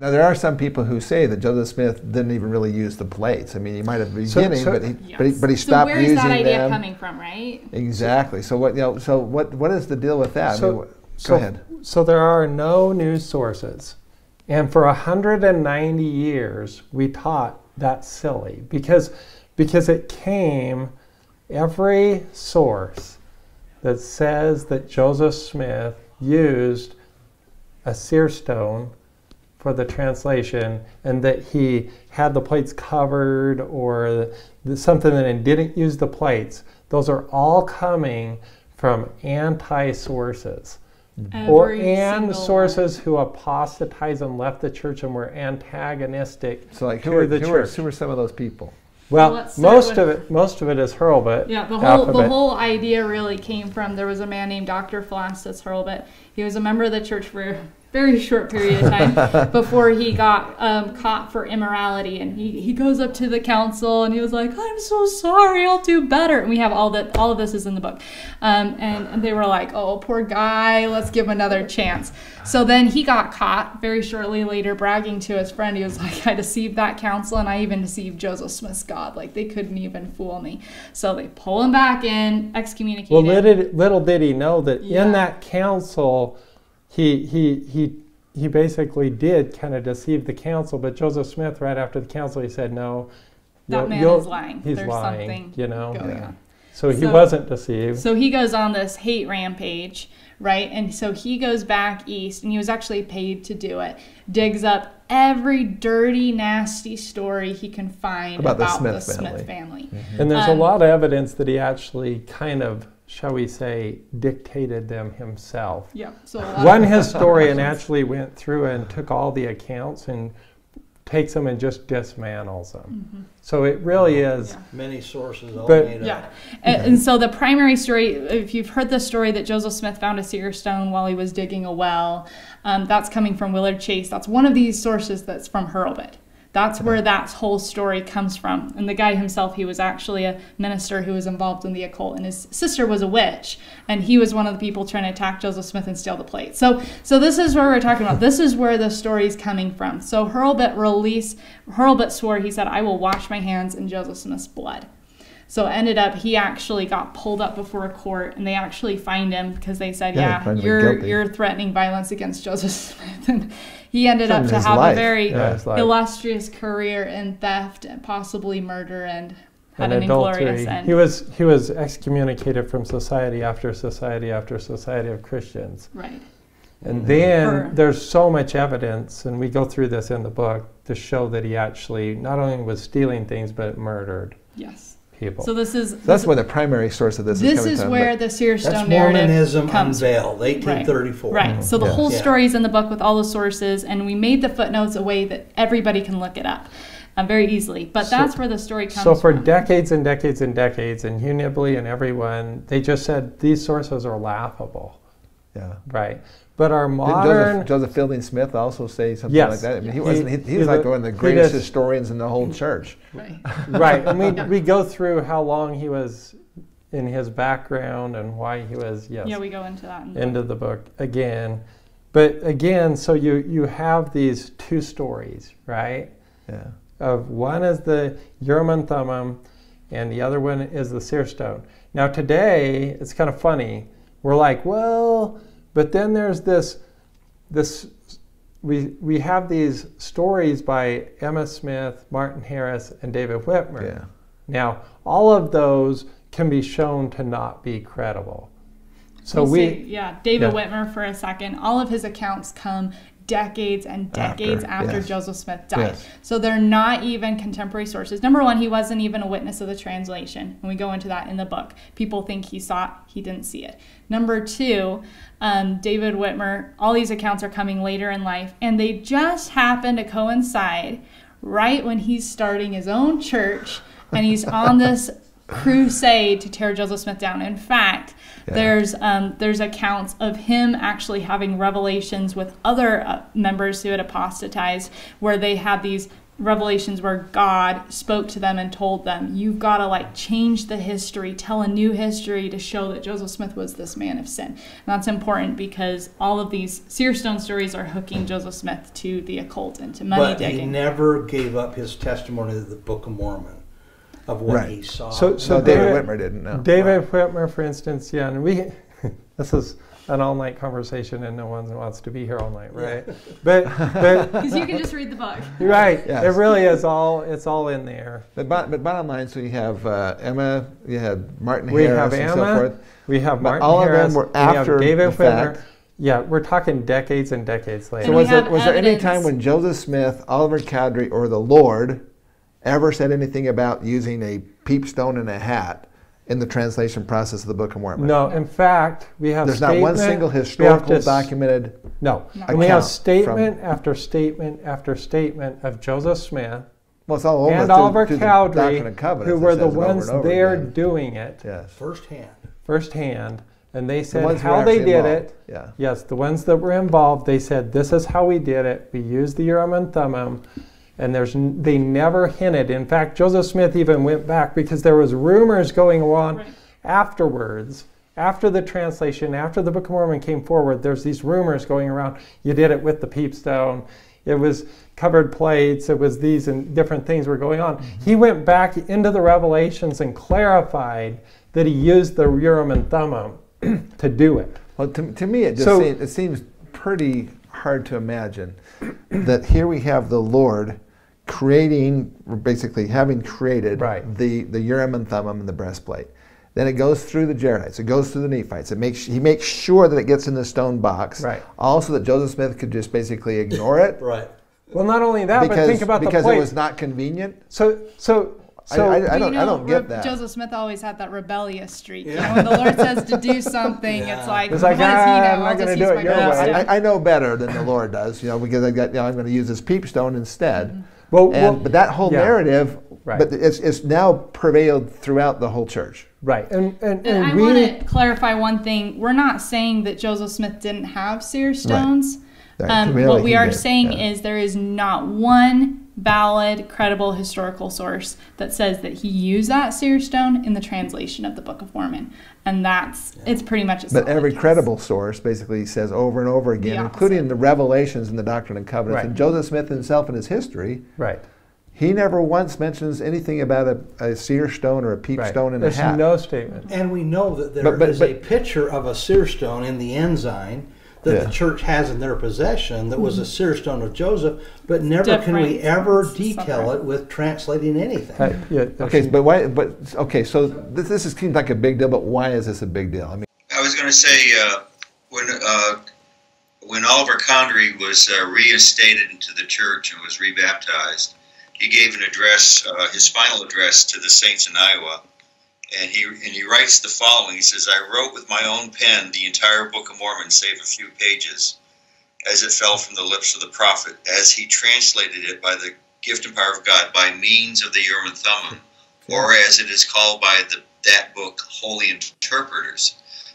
Now, there are some people who say that Joseph Smith didn't even really use the plates. I mean, he might have been beginning, but he stopped using them. So where's that idea coming from, right? Exactly. So what is the deal with that? Go ahead. So there are no news sources. And for 190 years, we taught that's silly because it came, every source that says that Joseph Smith used a seer stone for the translation and that he had the plates covered or something that he didn't use the plates, those are all coming from anti-sources. And sources who apostatized and left the church and were antagonistic to the church. Who are some of those people? Well, most of it is Hurlbut. Yeah, the whole idea really came from, there was a man named Dr. Philostus Hurlbut. He was a member of the church for a very short period of time before he got caught for immorality, and he goes up to the council and he was like, "I'm so sorry, I'll do better." And we have all of this is in the book, and they were like, "Oh, poor guy, let's give him another chance." So then he got caught very shortly later, bragging to his friend. He was like, "I deceived that council, and I even deceived Joseph Smith's God. Like, they couldn't even fool me." So they pull him back in, excommunicate him. Well, little did he know that in that council, he basically did kind of deceive the council. But Joseph Smith, right after the council, he said, "No, that man is lying. He's There's lying, something going on." So he wasn't deceived. So he goes on this hate rampage, right? And so he goes back east, and he was actually paid to do it. Digs up every dirty, nasty story he can find about the Smith family. Mm-hmm. And there's a lot of evidence that he actually kind of, shall we say, dictated them himself. Yeah. So one historian actually went through and took all the accounts and takes them and just dismantles them. Mm-hmm. So it really is many sources all made up. And so the primary story, if you've heard the story that Joseph Smith found a seer stone while he was digging a well, that's coming from Willard Chase. That's one of these sources that's from Hurlbut. That's where that whole story comes from. And the guy himself, he was actually a minister who was involved in the occult, and his sister was a witch, and he was one of the people trying to attack Joseph Smith and steal the plate. So this is where we're talking about. This is where the story's coming from. So Hurlbut swore, he said, "I will wash my hands in Joseph Smith's blood." So it ended up, he actually got pulled up before a court, and they actually fined him because they said, you're threatening violence against Joseph Smith. And he ended up to have a very illustrious career in theft and possibly murder, and had an inglorious end. He was excommunicated from society after society after society of Christians. Right. And then there's so much evidence, and we go through this in the book, to show that he actually not only was stealing things, but murdered. Yes. People. So that's where the primary source of this is coming from. This is where the Seer Stone narrative comes. Unveiled, 1834. Right. Mm-hmm. So the whole story is in the book with all the sources, and we made the footnotes a way that everybody can look it up very easily. But that's where the story comes from. So for decades and decades and decades, and Hugh Nibley and everyone, they just said these sources are laughable. Yeah. Right. But our modern... Did Joseph Fielding Smith also say something like that? I mean, he was like one of the greatest historians in the whole church. Right. Right. And we go through how long he was in his background and why he was, Yeah, we go into that. Into the book again. But again, so you have these two stories, right? Yeah. Of one is the Urim and Thummim, and the other one is the Seer Stone. Now today, it's kind of funny. We're like, well... But then there's we have these stories by Emma Smith, Martin Harris, and David Whitmer. Yeah. Now, all of those can be shown to not be credible. So David Whitmer for a second. All of his accounts come decades and decades after Joseph Smith died. Yes. So they're not even contemporary sources. Number one, he wasn't even a witness of the translation. And we go into that in the book. People think he saw it. He didn't see it. Number two, David Whitmer, all these accounts are coming later in life, and they just happen to coincide right when he's starting his own church, and he's on this crusade to tear Joseph Smith down. In fact, there's accounts of him actually having revelations with other members who had apostatized, where they had these revelations where God spoke to them and told them, you've got to like change the history, tell a new history to show that Joseph Smith was this man of sin. And that's important because all of these Seer Stone stories are hooking Joseph Smith to the occult and to money digging. But he never gave up his testimony to the Book of Mormon of what he saw. So David Whitmer didn't know. David Whitmer, for instance, yeah, and this is an all-night conversation, and no one wants to be here all night, right? Yeah. But because you can just read the book, right? Yes. It really is all. It's all in there. But bottom line, so you have Emma, you had Martin we Harris, have and Emma, so forth. We have Martin all Harris. Of them were after David the fact. Whitmer. Yeah, we're talking decades and decades later. So was there any time when Joseph Smith, Oliver Cowdery, or the Lord ever said anything about using a peepstone and a hat in the translation process of the Book of Mormon? No, in fact, we have There's not one single historical documented. No, and we have statement after statement after statement of Joseph Smith it's all and Oliver Cowdery, who were the ones there doing it firsthand, and they said how they did it. Yeah. Yes, the ones that were involved, they said this is how we did it. We used the Urim and Thummim. And they never hinted. In fact, Joseph Smith even went back because there was rumors going on afterwards, after the translation, after the Book of Mormon came forward. There's these rumors going around. You did it with the peepstone. It was covered plates. It was these and different things were going on. He went back into the Revelations and clarified that he used the Urim and Thummim to do it. Well, to me, it seems pretty hard to imagine that here we have the Lord having created the Urim and Thummim and the breastplate. Then it goes through the Jaredites. It goes through the Nephites. He makes sure that it gets in the stone box. Right. Also that Joseph Smith could just basically ignore it. Right. Well, not only that, but think about the plate. Because it was not convenient. I don't get that. Joseph Smith always had that rebellious streak. You know, when the Lord says to do something, it's like, what does he know? I'm not going to do it your way. I know better than the Lord does, because I'm going to use this peepstone instead. But that whole narrative, but it's now prevailed throughout the whole church. Right. And I want to clarify one thing. We're not saying that Joseph Smith didn't have seer stones. Right. What we are saying is there is not one valid, credible historical source that says that he used that seer stone in the translation of the Book of Mormon. And it's pretty much a solid But every case. credible source basically says over and over again, including the Revelations and the Doctrine and Covenants, and Joseph Smith himself in his history, he never once mentions anything about a seer stone or a peep stone in a hat. There's no statement. And we know that there is a picture of a seer stone in the ensign that the church has in their possession that was a seer stone of Joseph, but never can we ever detail it with translating anything. So this seems like a big deal, but why is this a big deal? I was going to say when Oliver Cowdery was reinstated into the church and was rebaptized, he gave an address, his final address to the saints in Iowa. And he writes the following. He says, I wrote with my own pen the entire Book of Mormon, save a few pages, as it fell from the lips of the prophet, as he translated it by the gift and power of God, by means of the Urim and Thummim, or as it is called by that book, holy interpreters.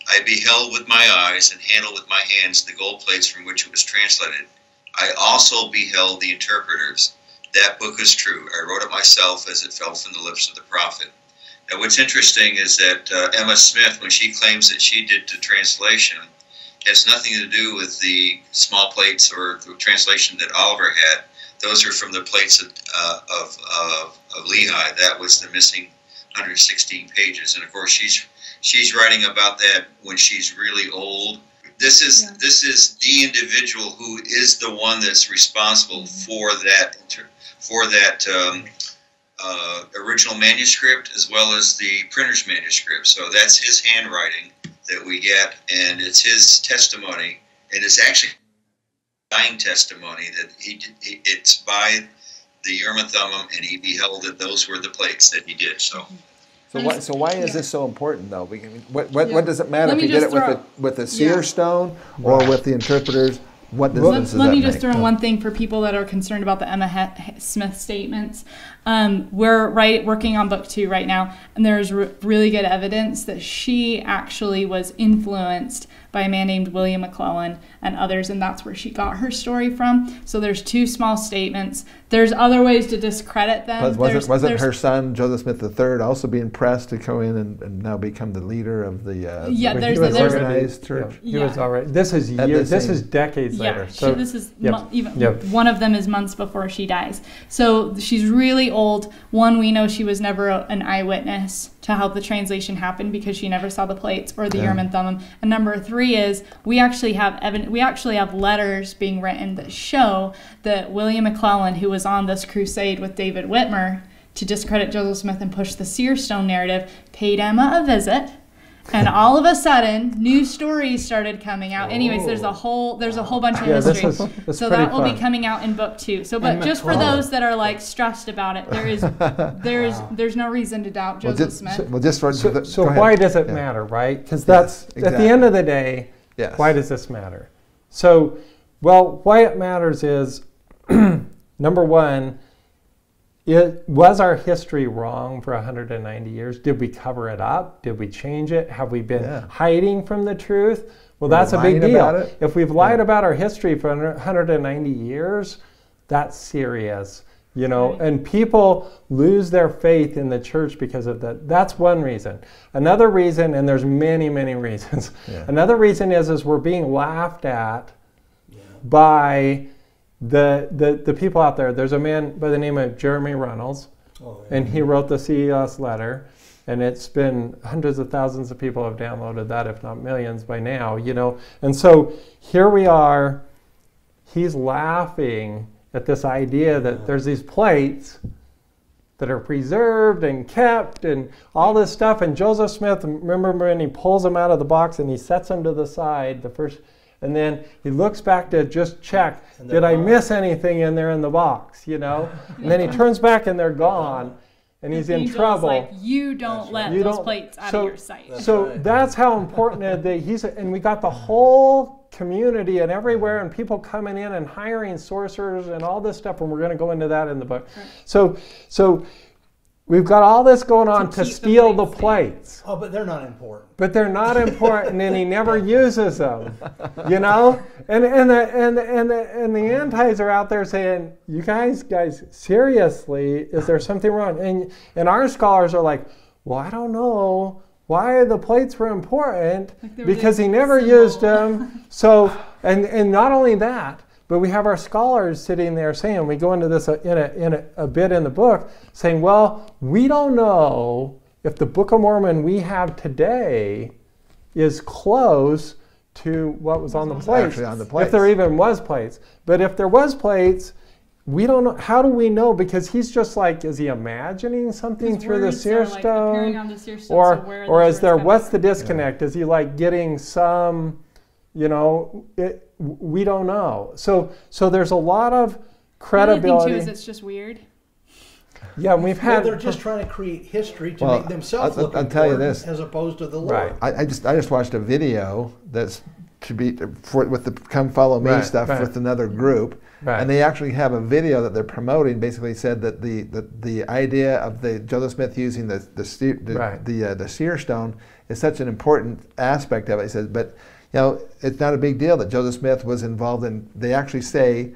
I beheld with my eyes and handled with my hands the gold plates from which it was translated. I also beheld the interpreters. That book is true. I wrote it myself as it fell from the lips of the prophet. Now, what's interesting is that Emma Smith, when she claims that she did the translation, has nothing to do with the small plates or the translation that Oliver had. Those are from the plates of Lehi. That was the missing 116 pages. And of course, she's writing about that when she's really old. This is the individual who is the one that's responsible for that original manuscript as well as the printer's manuscript. So that's his handwriting that we get, and it's his testimony, and it's actually dying testimony that it's by the Urim and Thummim, and he beheld that those were the plates that he did. So why is this so important, though? What does it matter if you did it with the seer stone or with the interpreters? Let me just throw in one thing for people that are concerned about the Emma Smith statements. We're working on book 2 right now, and there's really good evidence that she actually was influenced by a man named William McClellan and others, and that's where she got her story from. So there's 2 small statements. There's other ways to discredit them. Wasn't her son, Joseph Smith III, also being pressed to go in and now become the leader of the organized church? He was already. This is years. This is decades later. So this is one of them is months before she dies. So she's really old. One, we know she was never an eyewitness to how the translation happened because she never saw the plates or the Urim and Thummim. And number 3 is we actually have letters being written that show that William McClellan, who was on this crusade with David Whitmer to discredit Joseph Smith and push the Seer Stone narrative, paid Emma a visit. And all of a sudden, new stories started coming out. Anyways, there's a whole bunch of history. So that will be coming out in book 2. So, but just for those that are like stressed about it, there's no reason to doubt Joseph Smith. So why does it matter, right? Because that's at the end of the day. Yes. Why does this matter? So, well, why it matters is number 1. Was our history wrong for 190 years? Did we cover it up? Did we change it? Have we been hiding from the truth? Well, that's a big deal. If we've lied about our history for 190 years, that's serious, you know, and people lose their faith in the church because of that. That's one reason. Another reason, and there's many, many reasons. Another reason is we're being laughed at by the people out there. There's a man by the name of Jeremy Reynolds, and he wrote the CES letter, and it's been hundreds of thousands of people have downloaded that, if not millions by now, you know. And so here we are, he's laughing at this idea that there's these plates that are preserved and kept and all this stuff, and Joseph Smith, remember when he pulls them out of the box and he sets them to the side, and then he looks back to just check, did I miss anything in there in the box, you know? And then he turns back and they're gone, and he's in trouble. Like, you don't let those plates out of your sight. So that's how important that and we got the whole community and everywhere, and people coming in and hiring sorcerers and all this stuff, and we're going to go into that in the book. Right. So we've got all this going on to steal the plates. Oh, but they're not important. But they're not important, and he never uses them, you know. And the antis are out there saying, "You guys, seriously, is there something wrong?" And our scholars are like, "Well, I don't know why the plates were important because he never used them." So, and not only that. But we have our scholars sitting there saying, we go into this in a bit in the book, saying, well, we don't know if the Book of Mormon we have today is close to what was on the plates. Actually on the plates. If there even was plates. But if there was plates, we don't know. How do we know? Because he's just like, is he imagining something through the Seer Stone? Or is there, what's the disconnect? Is he like getting some, you know, we don't know. So there's a lot of credibility. The other thing too is it's just weird. Yeah, we've had. They're just trying to create history to make themselves look important as opposed to the Lord. Right. I just watched a video that's with the Come Follow Me stuff with another group, and they actually have a video that they're promoting. Basically, said that the idea of the Joseph Smith using the Seer Stone is such an important aspect of it. He says, but you know, it's not a big deal that Joseph Smith was involved in. They actually say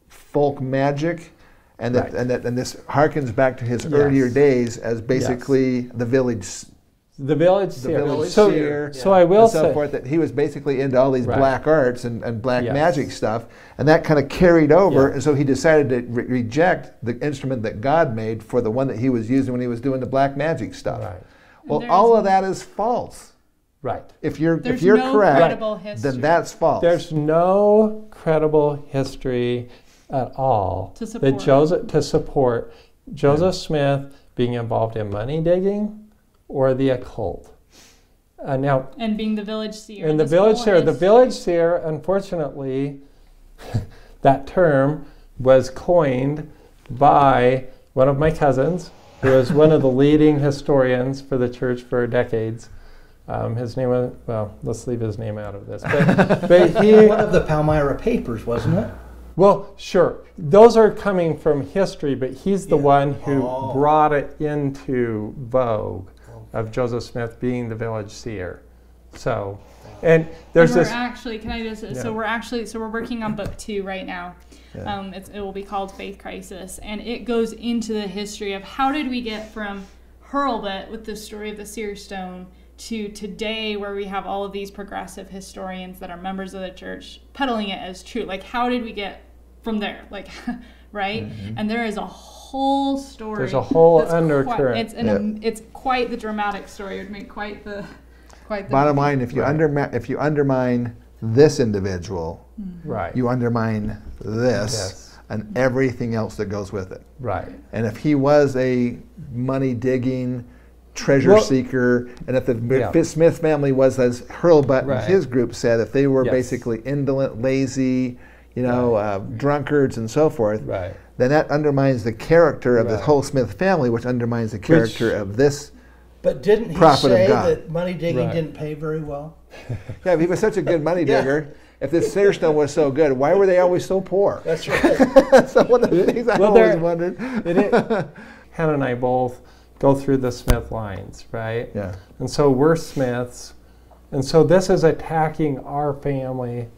folk magic, and this harkens back to his earlier days as basically the village seer. So I will say that he was basically into all these black arts and black magic stuff, and that kind of carried over. And so he decided to reject the instrument that God made for the one that he was using when he was doing the black magic stuff. Right. Well, all of that is false. Right. If you're correct, then that's false. There's no credible history at all to support Joseph Smith being involved in money digging or the occult. And being the village seer. And the village seer, unfortunately, that term was coined by one of my cousins, who is one of the leading historians for the church for decades. His name was, well, let's leave his name out of this. But he, one of the Palmyra papers, wasn't it? Well, sure. Those are coming from history, but he's the one who brought it into vogue of Joseph Smith being the village seer. So And there's this. Actually, can I just? Yeah. So we're working on book 2 right now. Yeah. It will be called Faith Crisis, and it goes into the history of how did we get from Hurlbut with the story of the Seer Stone to today, where we have all of these progressive historians that are members of the church peddling it as true. Like, how did we get from there? Like, right? Mm-hmm. And there is a whole story. There's a whole undercurrent. It's quite the dramatic story. It would make quite the bottom line. If you undermine this individual, right, you undermine this and everything else that goes with it. Right. And if he was a money digging treasure seeker, and if the Smith family was, as Hurlbut and his group said, if they were basically indolent, lazy, drunkards and so forth, then that undermines the character of the whole Smith family, which undermines the character of this. But didn't he say that money digging didn't pay very well? Yeah, if he was such a good money digger, if this Seer Stone was so good, why were they always so poor? That's right. That's one of the things I always wondered. Hannah and I both go through the Smith lines, right? Yeah. And so we're Smiths, and so this is attacking our family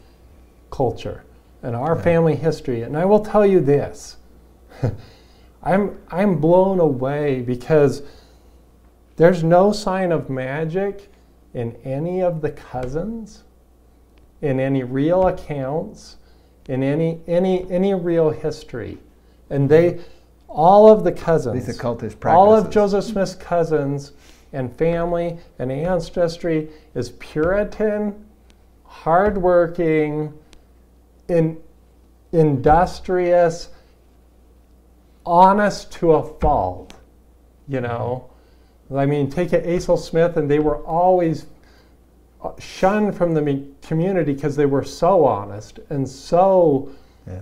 culture and our family history. And I will tell you this, I'm blown away because there's no sign of magic in any of the cousins, in any real accounts, in any real history, and all of the cousins, these occultist practices, all of Joseph Smith's cousins and family and ancestry is Puritan, hardworking, industrious, honest to a fault. I mean, take Asel Smith, and they were always shunned from the community because they were so honest and so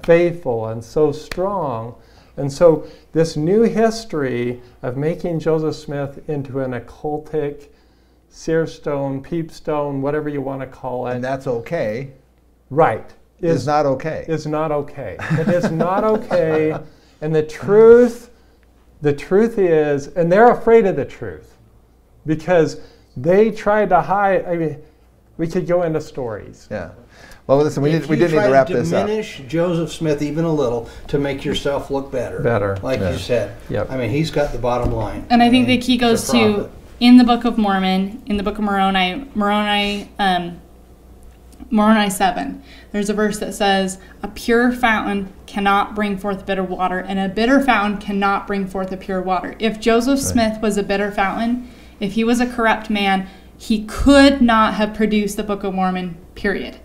faithful and so strong. And so this new history of making Joseph Smith into an occultic, Seer Stone, Peep Stone, whatever you want to call it. And that's okay. Right. Is not okay. Is not okay. It is not okay. And the truth is, and they're afraid of the truth because they tried to hide. I mean, we could go into stories. Yeah. Well, listen, we didn't need to wrap this up. Diminish Joseph Smith even a little to make yourself look better. Like you said. Yep. I mean, he's got the bottom line. And I think the key goes to, in the Book of Mormon, in the Book of Moroni 7, there's a verse that says, a pure fountain cannot bring forth bitter water, and a bitter fountain cannot bring forth a pure water. If Joseph Smith was a bitter fountain, if he was a corrupt man, he could not have produced the Book of Mormon, period.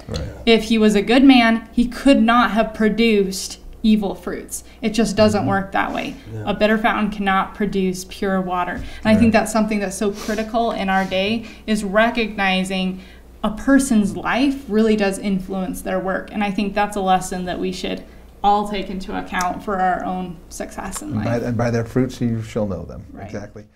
Right. If he was a good man, he could not have produced evil fruits. It just doesn't work that way. Yeah. A bitter fountain cannot produce pure water. And I think that's something that's so critical in our day, is recognizing a person's life really does influence their work. And I think that's a lesson that we should all take into account for our own success in life. And by their fruits you shall know them. Right. Exactly.